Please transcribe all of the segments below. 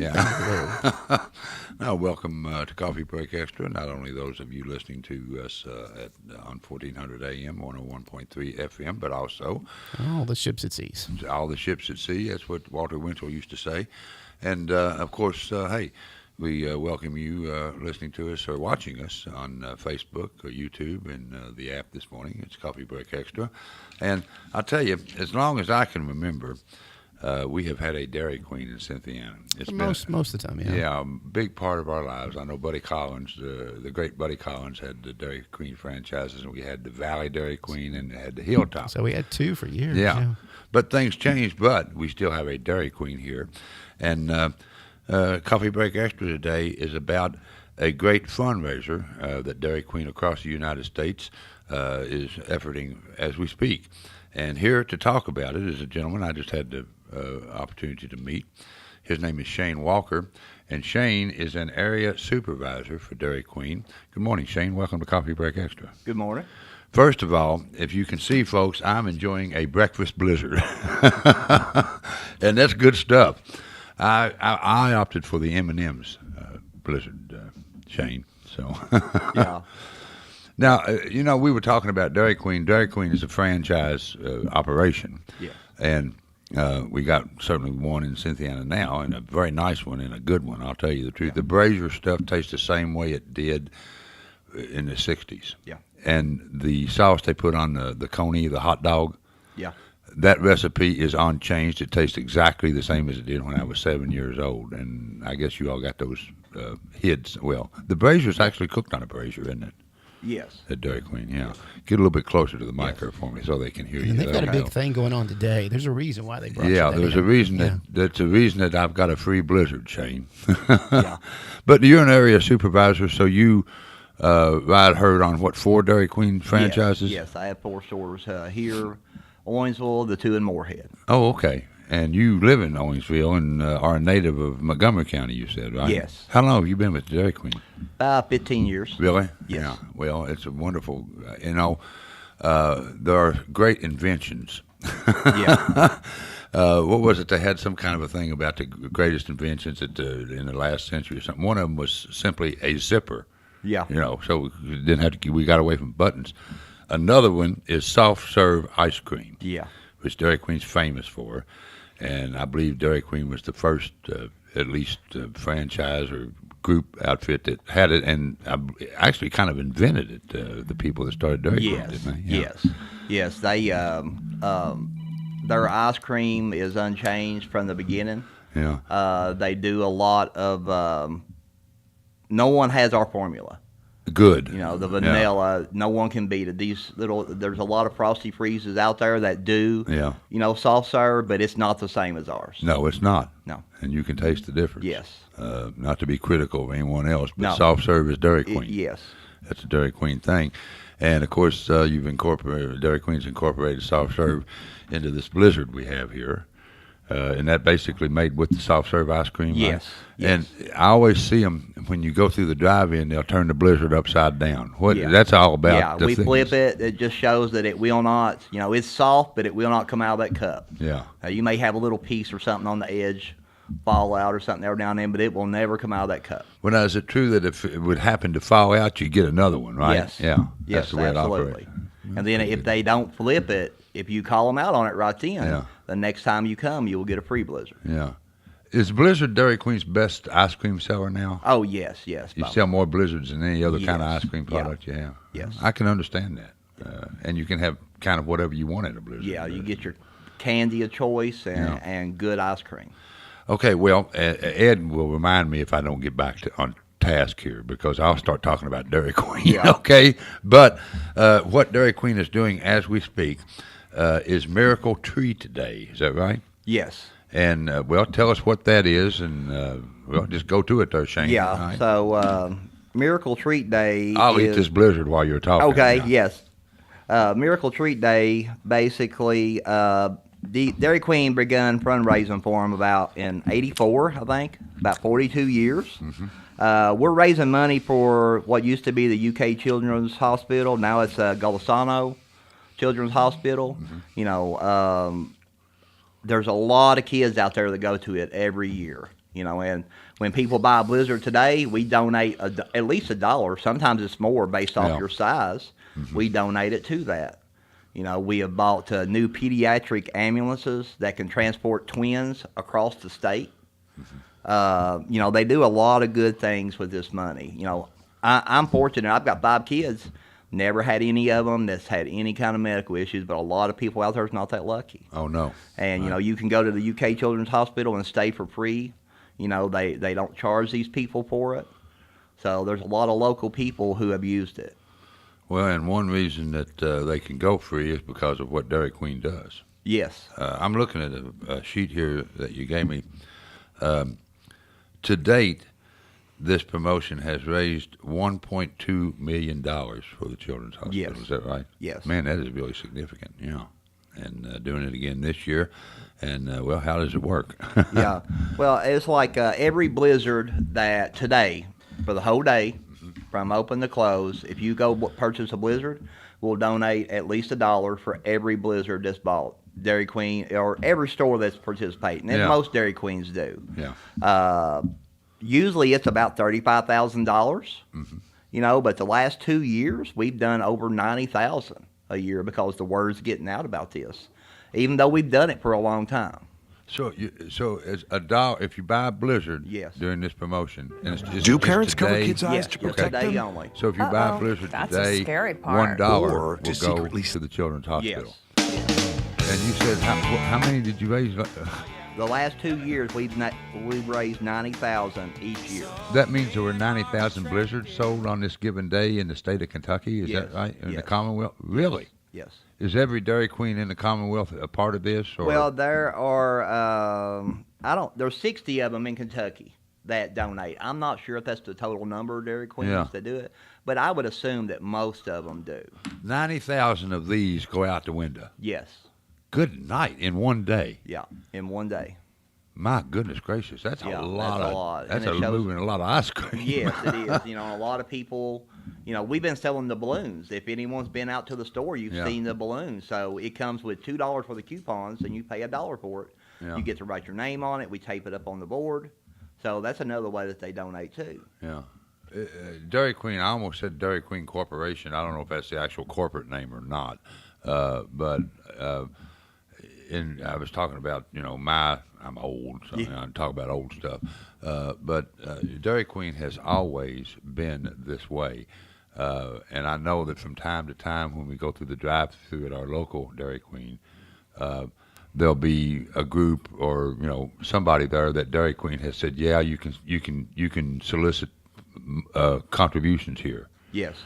Yeah. Now, welcome to Coffee Break Extra. Not only those of you listening to us on 1400 AM, 101.3 FM, but also All the ships at seas. all the ships at sea. That's what Walter Winchell used to say. And of course, hey, we welcome you listening to us or watching us on Facebook or YouTube and the app this morning. It's Coffee Break Extra. And I'll tell you, as long as I can remember, we have had a Dairy Queen in Cynthiana. It's Most of the time, yeah. yeah, a big part of our lives. I know Buddy Collins, the great Buddy Collins, had the Dairy Queen franchises, and we had the Valley Dairy Queen and had the Hilltop. So we had two for years. Yeah. But things changed, but we still have a Dairy Queen here. And Coffee Break Extra today is about a great fundraiser that Dairy Queen across the United States is efforting as we speak. And here to talk about it is a gentleman I just had the opportunity to meet. His name is Shane Walker, and Shane is an area supervisor for Dairy Queen. Good morning, Shane. Welcome to Coffee Break Extra. Good morning. First of all, if you can see, folks, I'm enjoying a breakfast blizzard, and that's good stuff. I opted for the M&M's blizzard, Shane. So Yeah. now we were talking about Dairy Queen. Dairy Queen is a franchise operation, Yeah. and we got certainly one in Cynthiana now, and a very nice one and a good one. I'll tell you the truth. Yeah. The Brazier stuff tastes the same way it did in the '60s. Yeah. And the sauce they put on the coney, the hot dog, Yeah. that recipe is unchanged. It tastes exactly the same as it did when I was 7 years old. And I guess you all got those hits. Well, the Brazier's actually cooked on a Brazier, isn't it? Yes. At Dairy Queen, yeah. Get a little bit closer to the micro for me so they can hear you. And they've got a That'll big thing going on today. There's a reason why they brought yeah, you that there's in. a reason Yeah. that's a reason that I've got a free blizzard, Shane. Yeah. But you're an area supervisor, so you ride herd on what, 4 Dairy Queen franchises? Yes. I have 4 stores here, Owensville, the 2 in Moorhead. Oh, okay. And you live in Owensville and are a native of Montgomery County, you said, right? Yes. How long have you been with Dairy Queen? 15 years. Really? Yes. Yeah. Well, it's a wonderful, there are great inventions. Yeah. What was it? They had some kind of a thing about the greatest inventions in the last century or something. One of them was simply a zipper. Yeah. So we didn't have to. We got away from buttons. Another one is soft serve ice cream, Yeah. which Dairy Queen's famous for, and I believe Dairy Queen was the first, at least, franchise or group outfit that had it, and actually kind of invented it. The people that started Dairy Queen, Yes. didn't they? Yeah. Yes. Yes. They their ice cream is unchanged from the beginning. Yeah. They do a lot of. No one has our formula. Good. The vanilla, no one can beat it. There's a lot of Frosty Freezes out there that do, Yeah. soft serve, but it's not the same as ours. No, it's not. No. And you can taste the difference. Yes. Not to be critical of anyone else, but No. soft serve is Dairy Queen. Yes. That's a Dairy Queen thing. And, of course, you've incorporated, Dairy Queen's incorporated soft serve into this blizzard we have here. And that basically made with the soft serve ice cream. Right? Yes. And I always see them, when you go through the drive-in, they'll turn the blizzard upside down. Yeah. That's all about. Yeah, the we thickness. flip it. It just shows that it will not, it's soft, but it will not come out of that cup. Yeah. You may have a little piece or something on the edge fall out or something every now and then, but it will never come out of that cup. Well, now, is it true that if it would happen to fall out, you get another one, right? Yes. Yeah. Yes, That's the way absolutely. it operates. And then if they don't flip it, if you call them out on it right then, Yeah. the next time you come, you will get a free blizzard. Yeah. Is Blizzard Dairy Queen's best ice cream seller now? Oh, yes. You sell more Blizzards than any other kind of Yes. ice cream Yeah. product you have. Yes. I can understand that. And you can have kind of whatever you want in a Blizzard. Yeah, you get your candy of choice and good ice cream. Okay, well, Ed will remind me if I don't get back on task here, because I'll start talking about Dairy Queen. Yeah. Okay, but what Dairy Queen is doing as we speak is Miracle Treat Day. Is that right? Yes. And well, tell us what that is, and well, just go to it there, Shane. Yeah. All right? So Miracle Treat Day. I'll eat is, this blizzard while you're talking. Okay. Yeah. Yes. Miracle Treat Day basically. The Dairy Queen begun fundraising for them about in '84, I think, about 42 years. Mm-hmm. We're raising money for what used to be the UK Children's Hospital. Now it's Golisano Children's Hospital. Mm-hmm. There's a lot of kids out there that go to it every year. And when people buy a Blizzard today, we donate at least $1. Sometimes it's more based off Yeah. your size. We donate it to that. We have bought new pediatric ambulances that can transport twins across the state. They do a lot of good things with this money. I'm fortunate. I've got 5 kids. Never had any of them that's had any kind of medical issues, but a lot of people out there is not that lucky. Oh, no. And, you can go to the UK Children's Hospital and stay for free. They don't charge these people for it. So there's a lot of local people who have used it. Well, and one reason that they can go free is because of what Dairy Queen does. Yes. I'm looking at a sheet here that you gave me. To date, this promotion has raised $1.2 million for the Children's Hospital. Yes. Is that right? Yes. Man, that is really significant, And doing it again this year. And, how does it work? Yeah. Well, it's like every Blizzard that today, for the whole day, from open to close, if you go purchase a Blizzard, we'll donate at least $1 for every Blizzard that's bought. Dairy Queen, or every store that's participating, and Yeah. most Dairy Queens do. Yeah. Usually it's about $35,000, but the last 2 years we've done over $90,000 a year because the word's getting out about this, even though we've done it for a long time. So as $1, if you buy a Blizzard Yes. during this promotion, and it's Do just parents cover today, kids' eyes Yes, to just protect today them? only. So if you buy a Uh-oh. Blizzard That's the today, scary part. $1 Or will to go secretly to the Children's Hospital. Yes. And you said how many did you raise? The last 2 years we've raised $90,000 each year. That means there were 90,000 Blizzards sold on this given day in the state of Kentucky. Is Yes. that right? In the Yes. Commonwealth? Really? Yes. Is every Dairy Queen in the Commonwealth a part of this? Or? Well, there are there's 60 of them in Kentucky that donate. I'm not sure if that's the total number of Dairy Queens Yeah. that do it, but I would assume that most of them do. 90,000 of these go out the window. Yes. Good night in one day. Yeah. In one day. My goodness gracious, that's Yeah, a lot. that's a lot. That's And it shows- moving a lot of ice cream. Yes, it is. A lot of people, we've been selling the balloons. If anyone's been out to the store, you've Yeah. seen the balloons. So it comes with $2 for the coupons, and you pay $1 for it. Yeah. You get to write your name on it. We tape it up on the board. So that's another way that they donate too. Yeah. Dairy Queen, I almost said Dairy Queen Corporation. I don't know if that's the actual corporate name or not. But I was talking about, I'm old, so Yeah. I talk about old stuff. But Dairy Queen has always been this way. And I know that from time to time when we go through the drive-through at our local Dairy Queen, there'll be a group or somebody there that Dairy Queen has said, yeah, you can solicit contributions here. Yes.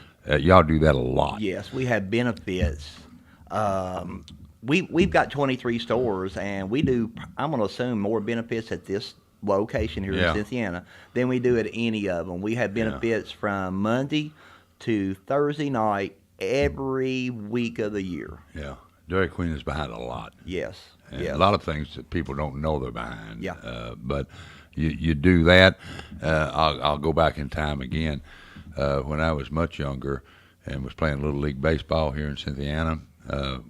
Y'all do that a lot. Yes, we have benefits. We've got 23 stores, and we do, I'm going to assume, more benefits at this location here Yeah. in Cynthiana than we do at any of them. We have benefits from Monday to Thursday night every week of the year. Yeah. Dairy Queen is behind a lot. Yes. And Yes. a lot of things that people don't know they're behind. Yeah. But you do that. I'll go back in time again. When I was much younger and was playing Little League Baseball here in Cynthiana,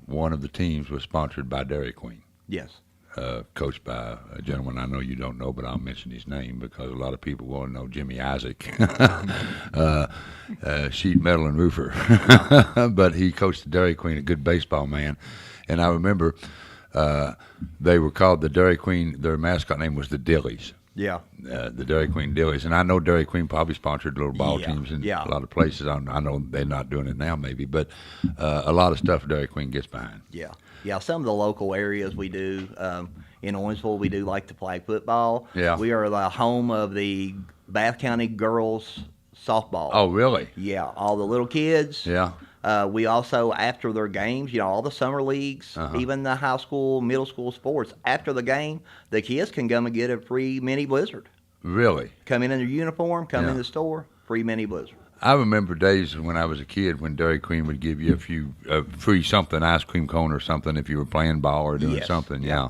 one of the teams was sponsored by Dairy Queen, Yes. coached by a gentleman I know you don't know, but I'll mention his name because a lot of people want to know Jimmy Isaac, sheet metal and roofer. But he coached the Dairy Queen, a good baseball man. And I remember they were called the Dairy Queen. Their mascot name was the Dillies. Yeah. The Dairy Queen Dillies. And I know Dairy Queen probably sponsored little ball Yeah, teams in yeah. a lot of places. I know they're not doing it now maybe, but a lot of stuff Dairy Queen gets behind. Yeah. Yeah, some of the local areas we do. In Owensville, we do like to play football. Yeah. We are the home of the Bath County girls softball. Oh, really? Yeah, all the little kids. Yeah. We also, after their games, all the summer leagues, Uh-huh. even the high school, middle school sports, after the game, the kids can come and get a free mini Blizzard. Really? Come in their uniform, come Yeah. in the store, free mini Blizzard. I remember days when I was a kid when Dairy Queen would give you a few free something, ice cream cone or something if you were playing ball or doing Yes. something. Yeah.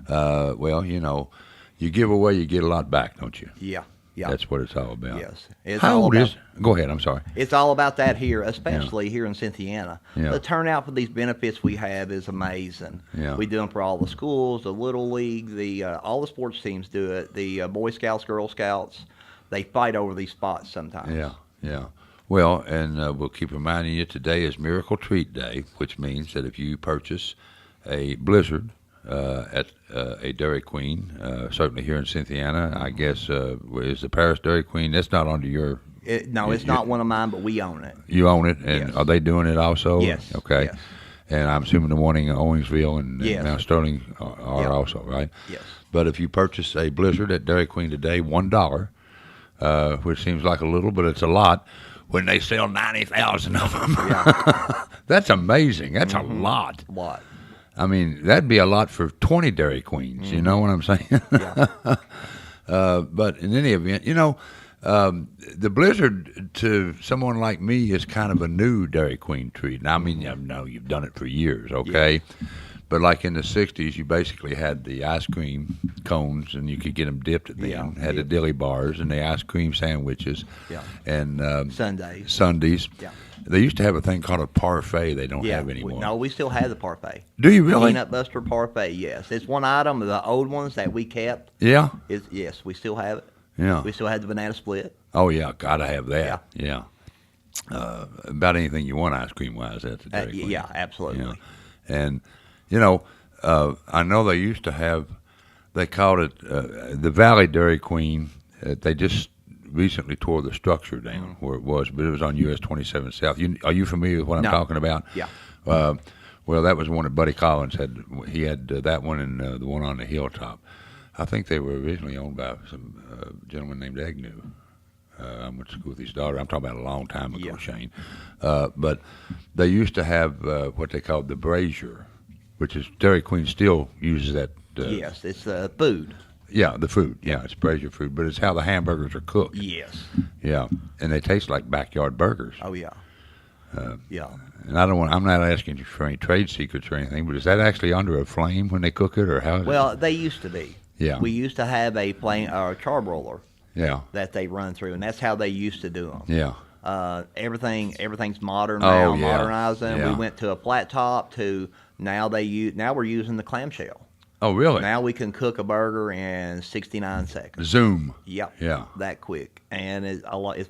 Well, you give away, you get a lot back, don't you? Yeah. Yeah. That's what it's all about. Yes. It's How all old about, is? Go ahead. I'm sorry. It's all about that here, especially here in Cynthiana. Yeah. The turnout for these benefits we have is amazing. Yeah. We do them for all the schools, the Little League, all the sports teams do it. The Boy Scouts, Girl Scouts, they fight over these spots sometimes. Yeah, yeah. Well, and we'll keep reminding you today is Miracle Treat Day, which means that if you purchase a Blizzard at a Dairy Queen, certainly here in Cynthiana, I guess is the Paris Dairy Queen. That's not under your. No, it's not one of mine, but we own it. You own it, and Yes. are they doing it also? Yes. Okay. Yes. And I'm assuming the one in Owensville and Yes. Mount Sterling are Yeah. also, right? Yes. But if you purchase a Blizzard at Dairy Queen today, $1, which seems like a little, but it's a lot, when they sell 90,000 of them. Yeah. That's amazing. That's a lot. What? I mean, that'd be a lot for 20 Dairy Queens. You know what I'm saying? Yeah. But in any event, the Blizzard to someone like me is kind of a new Dairy Queen treat. And I mean, I know you've done it for years, okay? But like in the 60s, you basically had the ice cream cones, and you could get them dipped at the Yeah. end. Had the dilly bars and the ice cream sandwiches. Yeah. And Sundays. Sundays. Yeah. They used to have a thing called a parfait. They don't have anymore. No, we still have the parfait. Do you really? Peanut Buster parfait, yes. It's one item of the old ones that we kept. Yeah. Yes, we still have it. Yeah. We still have the banana split. Oh yeah, gotta have that. Yeah. About anything you want ice cream wise at the Dairy Queen. Yeah, absolutely. Yeah. And I know they used to have. They called it the Valley Dairy Queen. They just recently tore the structure down where it was, but it was on US 27 South. Are you familiar with what I'm No. talking about? Yeah. Well, that was one that Buddy Collins had. He had that one and the one on the hilltop. I think they were originally owned by some gentleman named Agnew. I went to school with his daughter. I'm talking about a long time ago, Yeah. Shane. But they used to have what they called the brazier, which is Dairy Queen still uses that. Yes, it's food. Yeah, the food. Yeah, it's brazier food, but it's how the hamburgers are cooked. Yes. Yeah, and they taste like backyard burgers. Oh, yeah. Yeah. And I'm not asking you for any trade secrets or anything, but is that actually under a flame when they cook it, or how? Is Well, they used to be. Yeah. We used to have a flame or a charbroiler Yeah. that they run through, and that's how they used to do them. Yeah. Everything's modern Oh, now, yeah. modernizing. Yeah. We went to a flat top to now we're using the clamshell. Oh, really? Now we can cook a burger in 69 seconds. Zoom. Yep. Yeah. That quick, and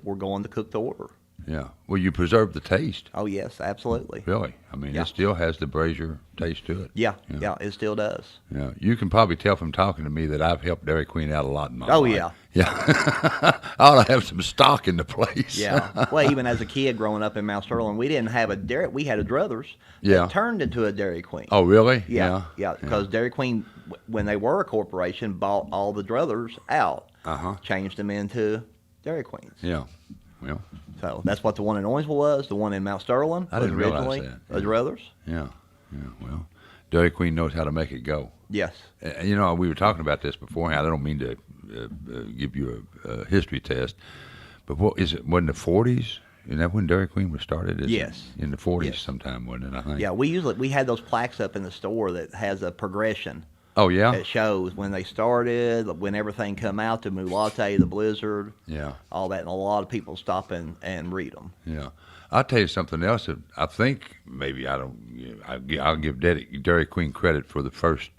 we're going to cook the order. Yeah. Well, you preserve the taste. Oh yes, absolutely. Really. I mean, Yeah. it still has the brazier taste to it. Yeah, Yeah. yeah, it still does. Yeah. You can probably tell from talking to me that I've helped Dairy Queen out a lot in my Oh, life. yeah. Yeah. I ought to have some stock in the place. Yeah. Well, even as a kid growing up in Mount Sterling, we didn't have a dairy. We had a Druthers. Yeah. That turned into a Dairy Queen. Oh, really? Yeah, yeah. Because Dairy Queen, when they were a corporation, bought all the Druthers out, Uh-huh. changed them into Dairy Queens. Yeah. Well, So that's what the one in Owensville was. The one in Mount Sterling I was didn't realize originally that. a Druthers. yeah. Yeah. Well, Dairy Queen knows how to make it go. Yes. We were talking about this before. I don't mean to give you a history test, but what is it? Wasn't the 40s? Isn't that when Dairy Queen was started? Is it Yes. in the 40s Yes. sometime, wasn't it? I think. Yeah, we had those plaques up in the store that has a progression. Oh yeah. It shows when they started, when everything come out, the Mulatte, the Blizzard, Yeah. all that, and a lot of people stop and read them. Yeah. I'll tell you something else that I think maybe I don't. I'll give Dairy Queen credit for the first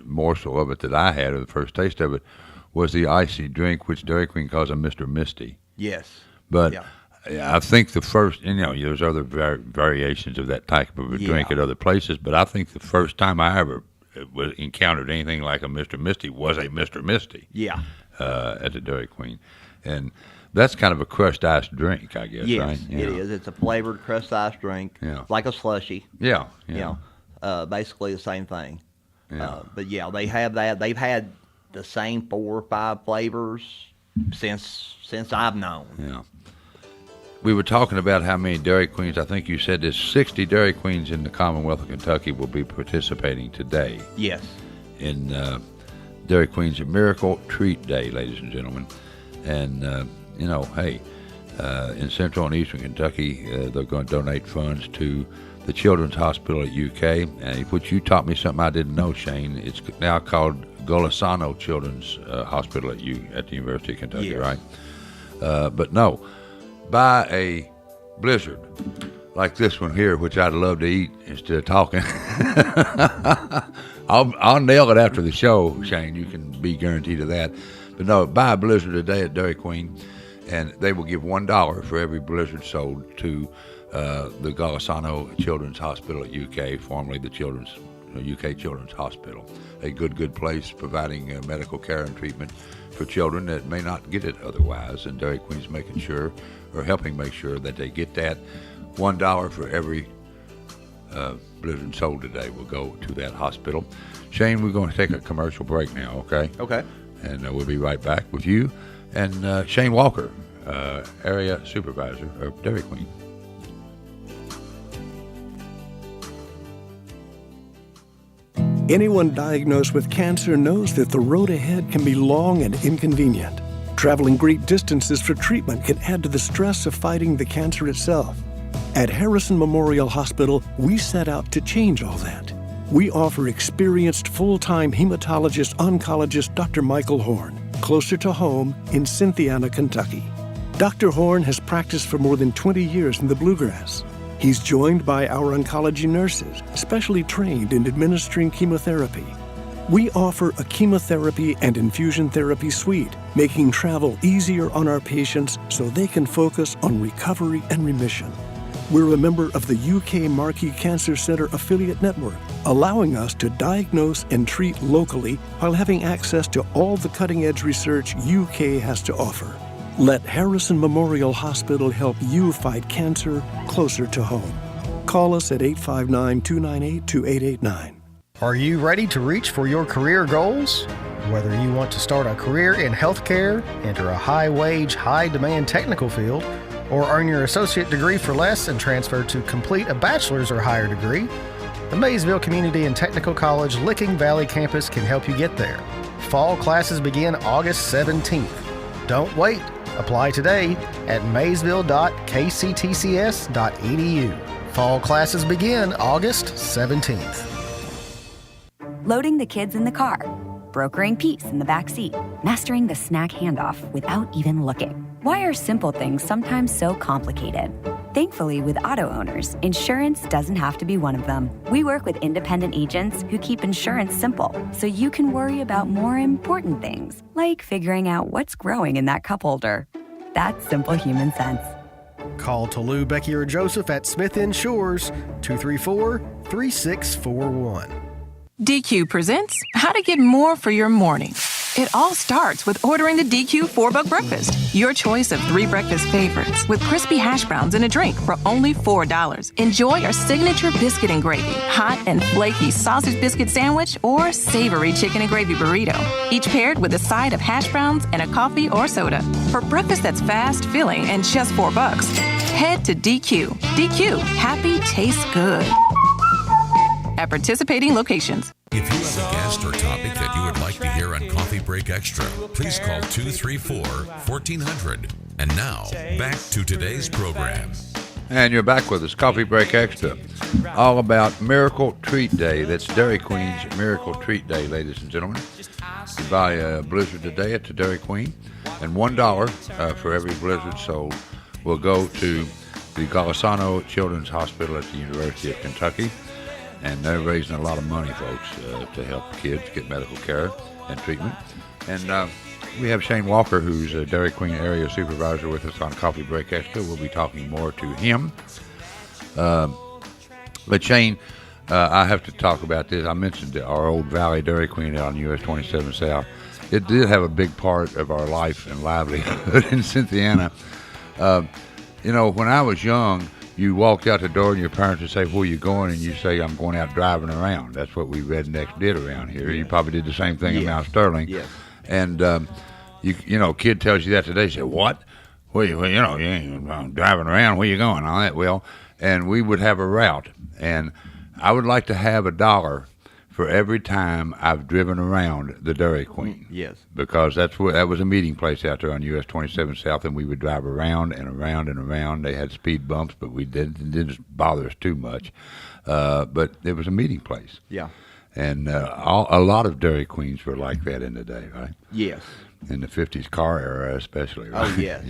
morsel of it that I had, or the first taste of it, was the icy drink, which Dairy Queen calls a Mr. Misty. Yes. But Yeah. I think the first, there's other variations of that type of a drink Yeah. at other places, but I think the first time I ever encountered anything like a Mr. Misty was a Mr. Misty Yeah. at the Dairy Queen. And that's kind of a crushed ice drink, I guess, Yes, right? it is. It's a flavored crushed ice drink, Yeah. like a slushy. Yeah, You yeah. know, basically the same thing. Yeah. But yeah, they have that. They've had the same 4 or 5 flavors since I've known. Yeah. We were talking about how many Dairy Queens. I think you said there's 60 Dairy Queens in the Commonwealth of Kentucky will be participating today Yes. in Dairy Queen's Miracle Treat Day, ladies and gentlemen. And, hey, in Central and Eastern Kentucky, they're going to donate funds to the Children's Hospital at UK, and which you taught me something I didn't know, Shane. It's now called Golisano Children's Hospital at the University of Kentucky, Yes. right? But no, buy a Blizzard like this one here, which I'd love to eat instead of talking. I'll nail it after the show, Shane. You can be guaranteed of that. But no, buy a Blizzard today at Dairy Queen, and they will give $1 for every Blizzard sold to the Golisano Children's Hospital at UK, formerly the UK Children's Hospital. A good place providing medical care and treatment for children that may not get it otherwise, and Dairy Queen's making sure, or helping make sure, that they get that. $1 for every Blizzard sold today will go to that hospital. Shane, we're going to take a commercial break now, okay? Okay. And we'll be right back with you and Shane Walker, Area Supervisor of Dairy Queen. Anyone diagnosed with cancer knows that the road ahead can be long and inconvenient. Traveling great distances for treatment can add to the stress of fighting the cancer itself. At Harrison Memorial Hospital, we set out to change all that. We offer experienced full-time hematologist-oncologist Dr. Michael Horn, closer to home in Cynthiana, Kentucky. Dr. Horn has practiced for more than 20 years in the Bluegrass. He's joined by our oncology nurses, specially trained in administering chemotherapy. We offer a chemotherapy and infusion therapy suite, making travel easier on our patients so they can focus on recovery and remission. We're a member of the UK Marquis Cancer Center affiliate network, allowing us to diagnose and treat locally while having access to all the cutting-edge research UK has to offer. Let Harrison Memorial Hospital help you fight cancer closer to home. Call us at 859-298-2889. Are you ready to reach for your career goals? Whether you want to start a career in healthcare, enter a high-wage, high-demand technical field, or earn your associate degree for less and transfer to complete a bachelor's or higher degree, the Maysville Community and Technical College Licking Valley campus can help you get there. Fall classes begin August 17th. Don't wait. Apply today at maysville.kctcs.edu. Fall classes begin August 17th. Loading the kids in the car, brokering peace in the back seat, mastering the snack handoff without even looking. Why are simple things sometimes so complicated? Thankfully, with auto owners, insurance doesn't have to be one of them. We work with independent agents who keep insurance simple, so you can worry about more important things, like figuring out what's growing in that cup holder. That's simple human sense. Call Tolu, Becky, or Joseph at Smith Insures, 234-3641. DQ presents how to get more for your morning. It all starts with ordering the DQ $4 breakfast. Your choice of 3 breakfast favorites with crispy hash browns and a drink for only $4. Enjoy our signature biscuit and gravy, hot and flaky sausage biscuit sandwich, or savory chicken and gravy burrito, each paired with a side of hash browns and a coffee or soda. For breakfast that's fast, filling, and just $4, head to DQ. DQ, happy tastes good. At participating locations. If you have a guest or topic that you would like to hear on Coffee Break Extra, please call 234-1400. And now, back to today's program. And you're back with us, Coffee Break Extra, all about Miracle Treat Day. That's Dairy Queen's Miracle Treat Day, ladies and gentlemen. You buy a Blizzard today at the Dairy Queen, and $1 for every Blizzard sold will go to the Golisano Children's Hospital at the University of Kentucky. And they're raising a lot of money, folks, to help kids get medical care and treatment. And we have Shane Walker, who's a Dairy Queen area supervisor, with us on Coffee Break Extra. We'll be talking more to him. But Shane, I have to talk about this. I mentioned our old Valley Dairy Queen out on US 27 South. It did have a big part of our life and livelihood in Cynthiana. You know, when I was young, you walked out the door and your parents would say, "Where are you going?" And you say, "I'm going out driving around." That's what we rednecks did around here. You probably did the same thing in Mount Sterling. Yes. And, you know, kid tells you that today, say, "What? Well, you ain't driving around. Where you going?" All that. Well, and we would have a route. And I would like to have $1 for every time I've driven around the Dairy Queen. Yes. Because that was a meeting place out there on US 27 South, and we would drive around and around and around. They had speed bumps, but it didn't bother us too much. But it was a meeting place. Yeah. And a lot of Dairy Queens were like that in the day, right? Yes. In the 50s car era especially, right? Oh, yeah.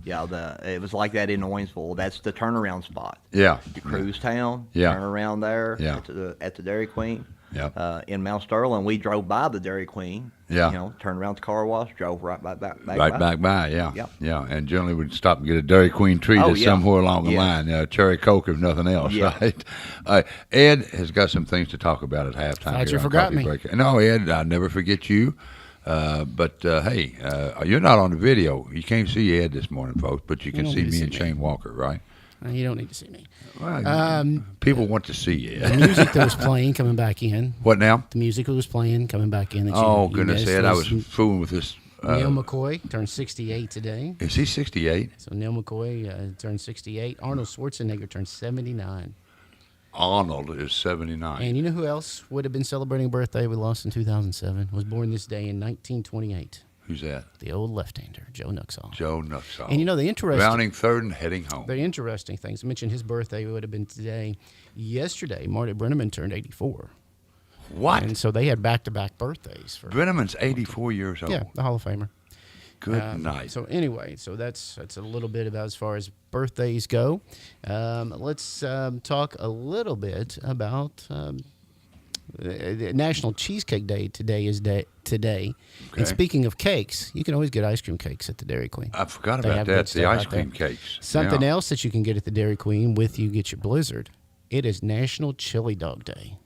yeah. It was like that in Owensville. That's the turnaround spot. Yeah. You cruise town, Yeah. turn around there Yeah. at the Dairy Queen. Yeah. In Mount Sterling, we drove by the Dairy Queen. Yeah. You know, turned around the car wash, drove right back Right back by, yeah. Yep. Yeah, and generally we'd stop and get a Dairy Queen treat Oh, yeah. somewhere along the Yeah. line. Cherry Coke if nothing else, Yeah. right? Ed has got some things to talk about at halftime. Thought here you on forgot Coffee me. Break. No, Ed, I never forget you. But hey, you're not on the video. You can't see Ed this morning, folks, but you can don't see need to me see and me. Shane Walker, right? You don't need to see me. Well, people want to see you. The music that was playing coming back in. What now? The music that was playing coming back in. That Oh, you goodness, missed Ed, I was fooling with this. Neil McCoy turned 68 today. Is he 68? So Neil McCoy turned 68. Arnold Schwarzenegger turned 79. Arnold is 79. And you know who else would have been celebrating a birthday we lost in 2007? Was born this day in 1928. Who's that? The old left-hander, Joe Nuxall. Joe Nuxall. And you know the interesting, rounding third and heading home. the interesting things. I mentioned his birthday would have been today. Yesterday, Marty Brenneman turned 84. What? And so they had back-to-back birthdays. For Brenneman's 84 years old. Yeah, the Hall of Famer. Good night. So anyway, so that's a little bit about as far as birthdays go. Let's talk a little bit about National Cheesecake Day. Today. Okay. And speaking of cakes, you can always get ice cream cakes at the Dairy Queen. I forgot They about have good that. The stuff ice out there. cream cakes. Something Yeah. else that you can get at the Dairy Queen with you get your Blizzard. It is National Chili Dog Day.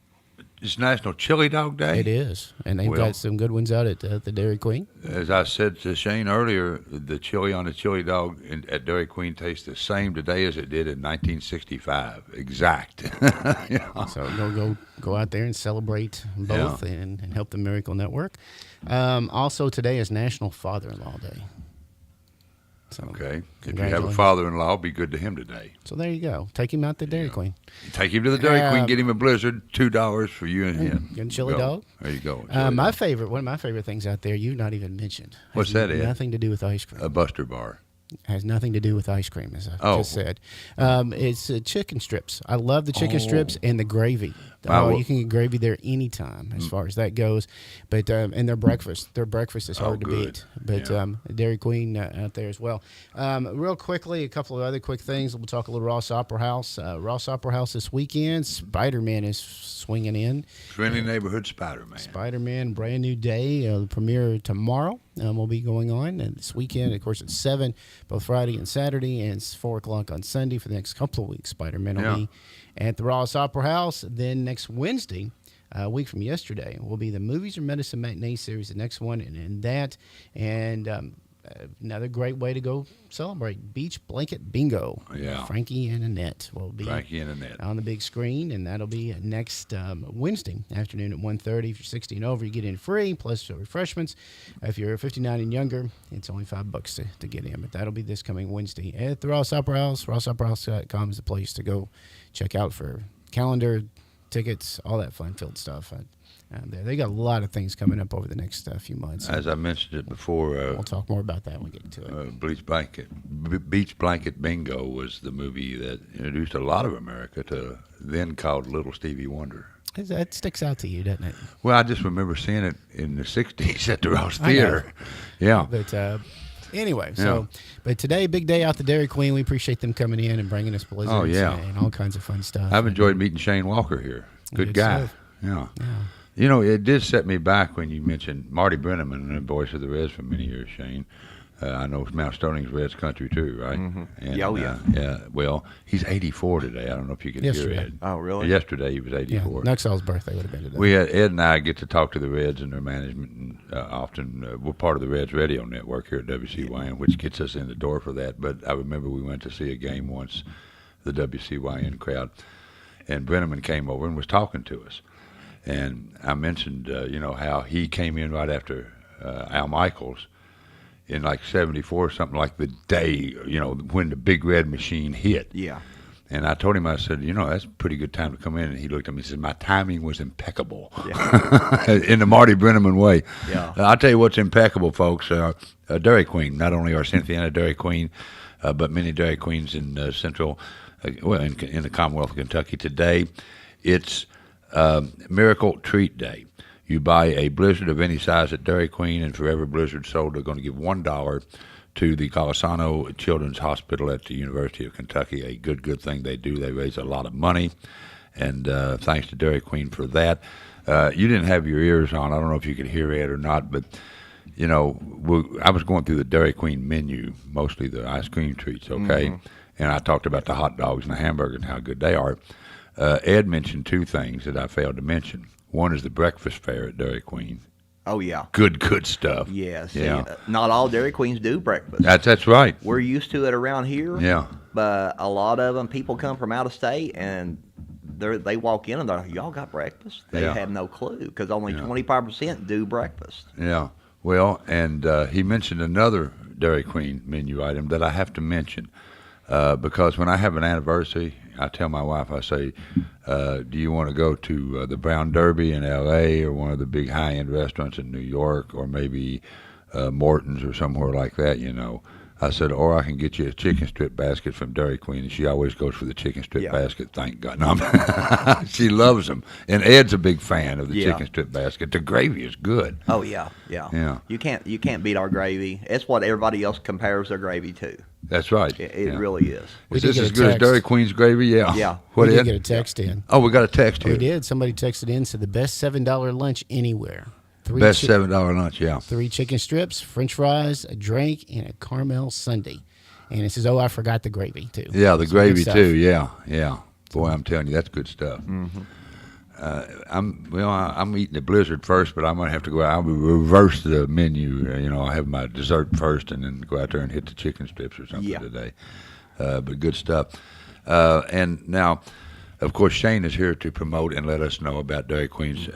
It's National Chili Dog Day. It is, and they've Well- got some good ones out at the Dairy Queen. As I said to Shane earlier, the chili on the chili dog at Dairy Queen tastes the same today as it did in 1965. Exact. Yeah. So go out there and celebrate both and help the Miracle Network. Also, today is National Father-in-Law Day. So, Okay. If you have a congratulations. father-in-law, be good to him today. So there you go. Take him out to Dairy Queen. Take him to the Dairy Queen, get him a Blizzard, $2 for you and him. Get a chili Go. dog. There you go. One Chili of my favorite things out there you've not even mentioned. Has What's that, Ed? Nothing to do with ice cream. a Buster Bar. Has nothing to do with ice cream, as I Oh. just said. It's chicken strips. I love the chicken strips and the gravy. Wow, well- You can get gravy there anytime, as far as that goes. But and their breakfast is hard to good. beat. But Yeah. Dairy Queen out there as well. Real quickly, a couple of other quick things. We'll talk a little Ross Opera House. Ross Opera House this weekend. Spider-Man is swinging in. Friendly Neighborhood Spider-Man. Spider-Man, brand new day. The premiere tomorrow will be going on. And this weekend, of course, it's 7, both Friday and Saturday, and it's 4 o'clock on Sunday for the next couple of weeks. Spider-Man will be at the Ross Opera House. Then next Wednesday, a week from yesterday, will be the Movies or Medicine Matinee Series, the next one, and that. And another great way to go celebrate, Beach Blanket Bingo. Yeah. Frankie and Annette will be Frankie and Annette. on the big screen, and that'll be next Wednesday afternoon at 1:30. If you're 60 and over, you get in free, plus refreshments. If you're 59 and younger, it's only $5 to get in, but that'll be this coming Wednesday at the Ross Opera House. RossOperaHouse.com is the place to go check out for calendar, tickets, all that fun-filled stuff. They got a lot of things coming up over the next few months. As I mentioned it before, We'll talk more about that when we get to it. Beach Blanket Bingo was the movie that introduced a lot of America to then called Little Stevie Wonder. That sticks out to you, doesn't it? Well, I just remember seeing it in the 60s at the Ross I know. Theater. Yeah. But anyway, but today, big day out the Dairy Queen. We appreciate them coming in and bringing us blizzards Oh, yeah. and all kinds of fun stuff. I've enjoyed meeting Shane Walker here. Good Good guy. stuff. Yeah. You know, it did set me back when you mentioned Marty Brenneman, the voice of the Reds for many years, Shane. I know Mount Sterling's Reds country too, right? Mm-hmm. And, Yeah. yeah. Well, he's 84 today. I don't know if you can Yesterday. hear it. Oh, really? Yesterday he was Yeah, 84. Nuxall's birthday would have been today. We had, Ed and I get to talk to the Reds and their management, and often we're part of the Reds radio network here at WCYN, which gets us in the door for that. But I remember we went to see a game once, the WCYN crowd, and Brenneman came over and was talking to us. And I mentioned, how he came in right after Al Michaels in like 74, something like the day, when the Big Red Machine hit. Yeah. And I told him, I said, that's a pretty good time to come in. And he looked at me and said, my timing was impeccable. In the Marty Brenneman way. Yeah. I'll tell you what's impeccable, folks. Dairy Queen, not only our Cynthiana Dairy Queen, but many Dairy Queens in central, in the Commonwealth of Kentucky today. It's Miracle Treat Day. You buy a Blizzard of any size at Dairy Queen, and for every Blizzard sold, they're going to give $1 to the Golisano Children's Hospital at the University of Kentucky. A good thing they do. They raise a lot of money, and thanks to Dairy Queen for that. You didn't have your ears on. I don't know if you could hear it or not, but I was going through the Dairy Queen menu, mostly the ice cream treats, okay? Mm-hmm. And I talked about the hot dogs and the hamburgers and how good they are. Ed mentioned two things that I failed to mention. One is the breakfast fare at Dairy Queen. Oh, yeah. Good stuff. Yes. Yeah. Not all Dairy Queens do breakfast. That's right. We're used to it around here. Yeah. But a lot of them, people come from out of state, and they walk in and they're like, y'all got breakfast? They have no clue because only 25% do breakfast. Yeah. Well, and he mentioned another Dairy Queen menu item that I have to mention because when I have an anniversary, I tell my wife, I say, do you want to go to the Brown Derby in L.A. or one of the big high-end restaurants in New York or maybe Morton's or somewhere like that, I said, or I can get you a chicken strip basket from Dairy Queen, and she always goes for the chicken strip basket, thank God. No, she loves them. And Ed's a big fan of the chicken strip basket. The gravy is good. Oh, yeah. You can't beat our gravy. It's what everybody else compares their gravy to. That's right. It really is. Is this as good as Dairy Queen's gravy? Yeah. Yeah. What, we did Ed? get a text in. Oh, we got a text here. We did. Somebody texted in, said the best $7 lunch anywhere. Best $7 lunch, yeah. 3 chicken strips, French fries, a drink, and a caramel sundae. And it says, I forgot the gravy, too. Yeah, the gravy, too. Yeah. Boy, I'm telling you, that's good stuff. Mm-hmm. I'm eating the Blizzard first, but I'm going to have to go out. I'll reverse the menu. I'll have my dessert first and then go out there and hit the chicken strips or something today. But good stuff. And now, of course, Shane is here to promote and let us know about Dairy Queen's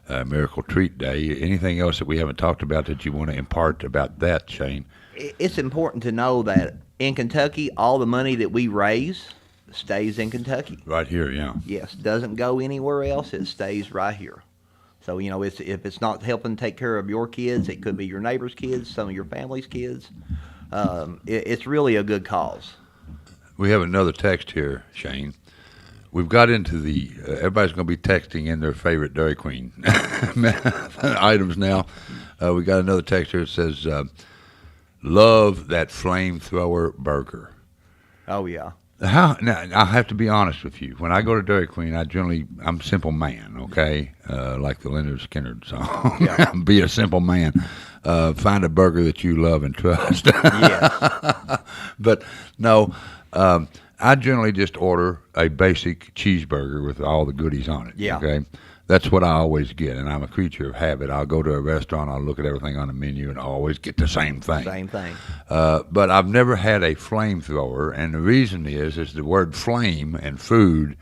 Miracle Treat Day. Anything else that we haven't talked about that you want to impart about that, Shane? It's important to know that in Kentucky, all the money that we raise stays in Kentucky. Right here, yeah. Yes, doesn't go anywhere else. It stays right here. So, if it's not helping take care of your kids, it could be your neighbor's kids, some of your family's kids. It's really a good cause. We have another text here, Shane. We've got into the everybody's going to be texting in their favorite Dairy Queen items now. We got another text here that says, love that flamethrower burger. Oh, yeah. Now, I have to be honest with you. When I go to Dairy Queen, I'm a simple man, okay? Like the Leonard Skinner song. Yeah. Be a simple man. Find a burger that you love and trust. Yes. But no, I generally just order a basic cheeseburger with all the goodies on it. Yeah. Okay? That's what I always get, and I'm a creature of habit. I'll go to a restaurant, I'll look at everything on the menu, and I always get the same thing. Same thing. But I've never had a flamethrower, and the reason is the word flame and food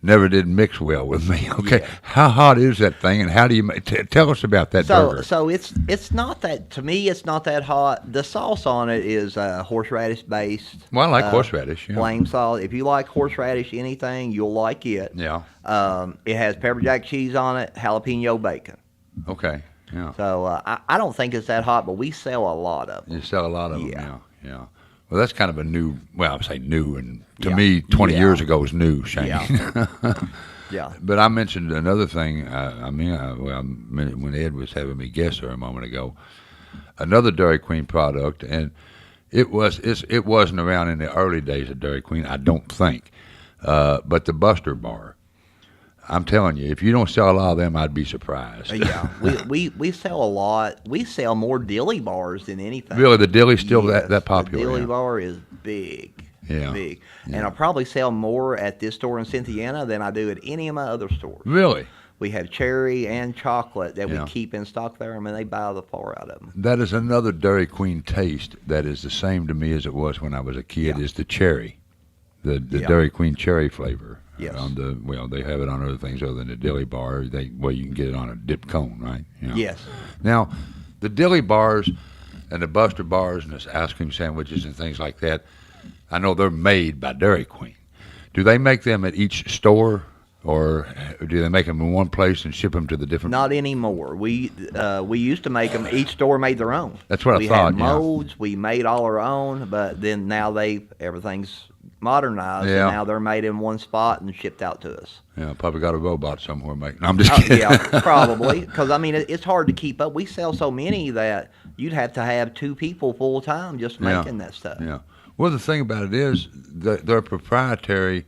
never did mix well with me. Okay, How hot is that thing, and how do you tell us about that burger? So it's not that, to me, it's not that hot. The sauce on it is horseradish based. Well, I like horseradish. Yeah. Flame sauce. If you like horseradish anything, you'll like it. Yeah. It has pepper jack cheese on it, jalapeno bacon. Okay. Yeah. So I don't think it's that hot, but we sell a lot of them. You sell a lot of them. Yeah. Well, that's kind of a new. Well, I say new, and to Yeah. me, 20 years ago was new, Shane. Yeah. Yeah. But I mentioned another thing. When Ed was having me guess her a moment ago, another Dairy Queen product, and it wasn't around in the early days of Dairy Queen, I don't think. But the Buster Bar. I'm telling you, if you don't sell a lot of them, I'd be surprised. Yeah, we sell a lot. We sell more dilly bars than anything. Really, the dilly's still Yes, that popular. The dilly yeah. bar is big. Yeah. Big. And I probably sell more at this store in Cynthiana than I do at any of my other stores. Really? We have cherry and chocolate that Yeah. we keep in stock there. I mean, they buy the far out of them. That is another Dairy Queen taste that is the same to me as it was when I was a kid. Is the cherry, the Dairy Queen cherry flavor. Yes. They have it on other things other than the dilly bar. You can get it on a dip cone, right? You know. Yes. Now, the dilly bars and the Buster bars and the ice cream sandwiches and things like that, I know they're made by Dairy Queen. Do they make them at each store, or do they make them in one place and ship them to the different? Not anymore. We used to make them. Each store made their own. That's what I we thought, had yeah. molds. We made all our own, but then now everything's modernized, Yeah. and now they're made in one spot and shipped out to us. Yeah, probably got a robot somewhere making. No, I'm just kidding. Yeah, probably. Because, I mean, it's hard to keep up. We sell so many that you'd have to have 2 people full time just Yeah. making that stuff. Yeah. Well, the thing about it is they're proprietary,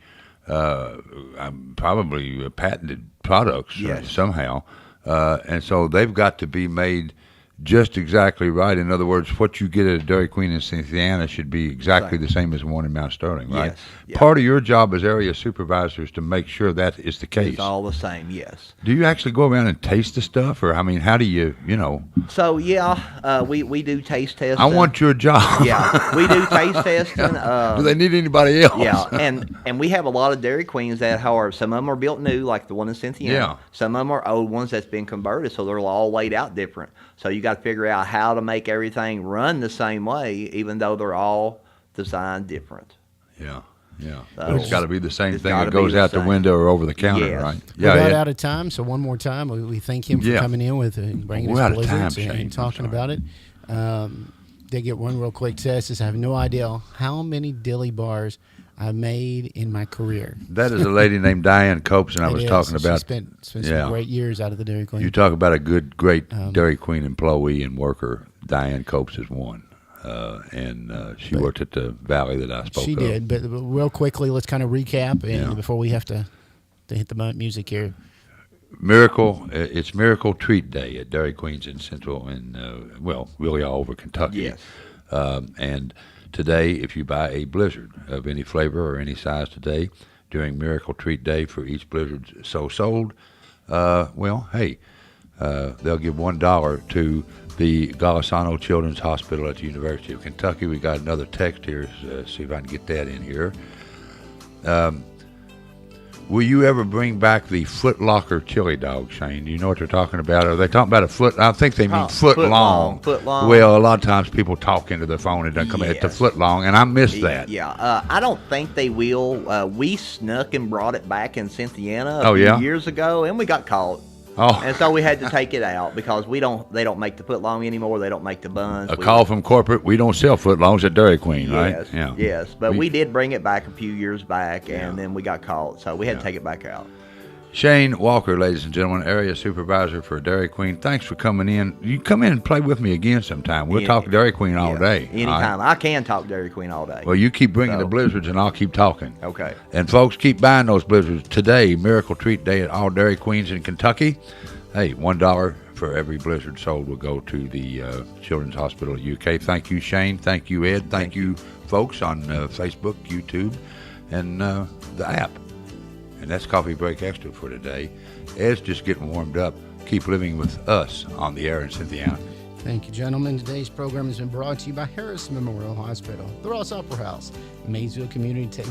probably patented products Yes. somehow, and so they've got to be made just exactly right. In other words, what you get at a Dairy Queen in Cynthiana should be exactly Right. the same as the one in Mount Sterling, right? Yes. Yeah. Part of your job as area supervisor is to make sure that is the case. It's all the same, yes. Do you actually go around and taste the stuff, or I mean, how do you know? So, yeah, we do taste testing. I want your job. Yeah, we do taste testing. Do they need anybody else? Yeah, and we have a lot of Dairy Queens that are, some of them are built new, like the one in Cynthiana. Yeah. Some of them are old ones that's been converted, so they're all laid out different. So you got to figure out how to make everything run the same way, even though they're all designed different. Yeah, yeah. So, But it's got to be the same it's thing gotta that be goes the out the same. window or over the counter, Yes. right? We're Yeah, about yeah. out of time, so one more time, we thank him for Yeah. coming in with bringing We're us out of time, blizzards Shane. and talking I'm sorry. about it. Did get one real quick test. Is I have no idea how many dilly bars I made in my career. That is a lady named Diane Copes, and I It was is. talking She about. spent Yeah. some great years out of the Dairy Queen. You talk about a great Dairy Queen employee and worker. Diane Copes is one, and she worked at the Valley that I spoke She of. did, but real quickly, let's kind of recap and Yeah. before we have to hit the music here. It's Miracle Treat Day at Dairy Queens in Central and really all over Kentucky. Yes. And today, if you buy a Blizzard of any flavor or any size today during Miracle Treat Day for each Blizzard sold, they'll give $1 to the Golisano Children's Hospital at the University of Kentucky. We got another text here. See if I can get that in here. Will you ever bring back the Foot Locker chili dog, Shane? Do you know what they're talking about? Are they talking about a foot? I think they mean foot long. Foot long. Well, a lot of times people talk into their phone and doesn't come at the Yes. foot long, and I miss that. Yeah, I don't think they will. We snuck and brought it back in Cynthiana Oh, a few yeah? years ago, and we got caught. Oh, And so we had to take it out because they don't make the foot long anymore. They don't make the buns. a call from corporate. We don't sell foot longs at Dairy Queen, right? Yes, Yeah. yes. But we did bring it back a few years back, and then we got caught, so we had to take it back out. Shane Walker, ladies and gentlemen, area supervisor for Dairy Queen. Thanks for coming in. You come in and play with me again sometime. We'll talk Dairy Queen all Yeah, day. all right? Anytime. I can talk Dairy Queen all day. Well, you keep bringing the So- blizzards, and I'll keep talking. Okay. And folks, keep buying those blizzards today. Miracle Treat Day at all Dairy Queens in Kentucky. Hey, $1 for every blizzard sold will go to the Children's Hospital of UK. Thank you, Shane. Thank you, Ed. Thank you, folks on Facebook, YouTube, and the app. And that's Coffee Break Extra for today. Ed's just getting warmed up. Keep living with us on the air in Cynthiana. Thank you, gentlemen. Today's program has been brought to you by Harrison Memorial Hospital, the Ross Opera House, Maysville Community Technology.